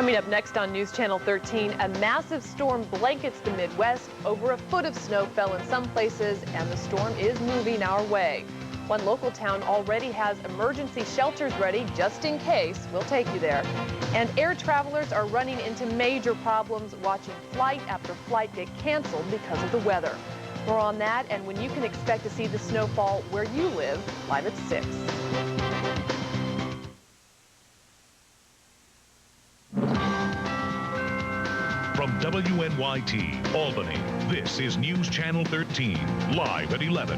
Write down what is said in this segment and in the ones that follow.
Coming up next on News Channel 13, a massive storm blankets the Midwest. Over a foot of snow fell in some places, and the storm is moving our way. One local town already has emergency shelters ready just in case. We'll take you there. And air travelers are running into major problems watching flight after flight get canceled because of the weather. More on that and when you can expect to see the snowfall where you live, live at 6. From WNYT, Albany, this is News Channel 13, live at 11.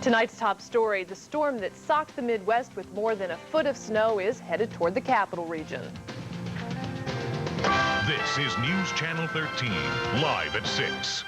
Tonight's top story, the storm that socked the Midwest with more than a foot of snow is headed toward the capital region. This is News Channel 13, live at 6.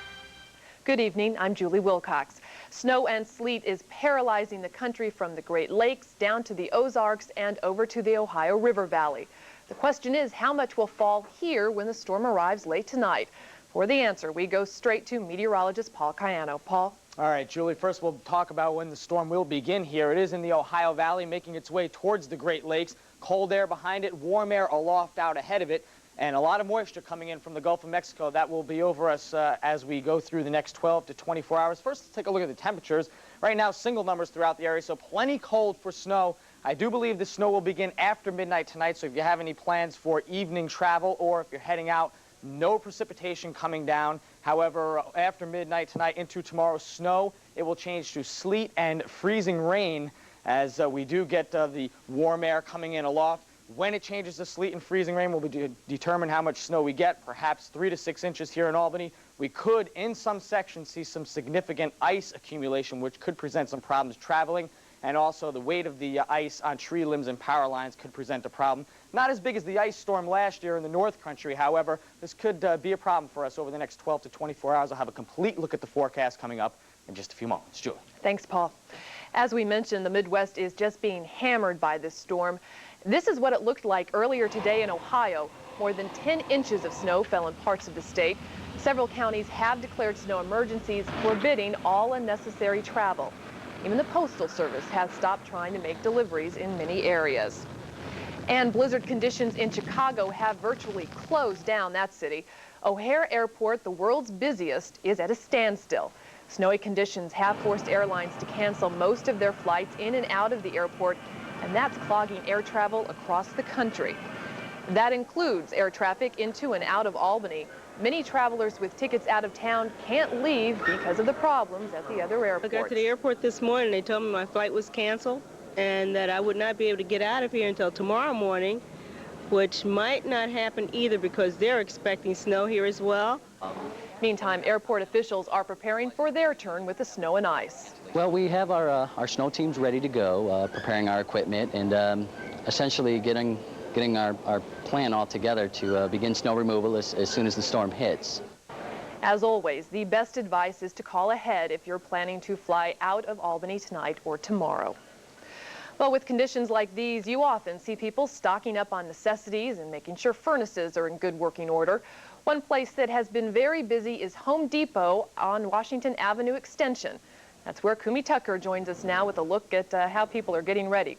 Good evening, I'm Julie Wilcox. Snow and sleet is paralyzing the country from the Great Lakes down to the Ozarks and over to the Ohio River Valley. The question is, how much will fall here when the storm arrives late tonight? For the answer, we go straight to meteorologist Paul Caiano. Paul? All right, Julie, first we'll talk about when the storm will begin here. It is in the Ohio Valley, making its way towards the Great Lakes. Cold air behind it, warm air aloft out ahead of it, and a lot of moisture coming in from the Gulf of Mexico. That will be over us as we go through the next 12 to 24 hours. First, let's take a look at the temperatures. Right now, single numbers throughout the area, so plenty cold for snow. I do believe the snow will begin after midnight tonight, so if you have any plans for evening travel or if you're heading out, no precipitation coming down. However, after midnight tonight into tomorrow, snow, it will change to sleet and freezing rain as we do get the warm air coming in aloft. When it changes to sleet and freezing rain will determine how much snow we get, perhaps 3 to 6 inches here in Albany. We could, in some sections, see some significant ice accumulation, which could present some problems traveling. And also the weight of the ice on tree limbs and power lines could present a problem. Not as big as the ice storm last year in the North Country, however, this could be a problem for us over the next 12 to 24 hours. I'll have a complete look at the forecast coming up in just a few moments. Julie. Thanks, Paul. As we mentioned, the Midwest is just being hammered by this storm. This is what it looked like earlier today in Ohio. More than 10 inches of snow fell in parts of the state. Several counties have declared snow emergencies, forbidding all unnecessary travel. Even the Postal Service has stopped trying to make deliveries in many areas. And blizzard conditions in Chicago have virtually closed down that city. O'Hare Airport, the world's busiest, is at a standstill. Snowy conditions have forced airlines to cancel most of their flights in and out of the airport, and that's clogging air travel across the country. That includes air traffic into and out of Albany. Many travelers with tickets out of town can't leave because of the problems at the other airports. I got to the airport this morning. They told me my flight was canceled and that I would not be able to get out of here until tomorrow morning, which might not happen either because they're expecting snow here as well. Meantime, airport officials are preparing for their turn with the snow and ice. Well, we have our snow teams ready to go, preparing our equipment and essentially getting our plan all together to begin snow removal as soon as the storm hits. As always, the best advice is to call ahead if you're planning to fly out of Albany tonight or tomorrow. Well, with conditions like these, you often see people stocking up on necessities and making sure furnaces are in good working order. One place that has been very busy is Home Depot on Washington Avenue Extension. That's where Kumi Tucker joins us now with a look at how people are getting ready.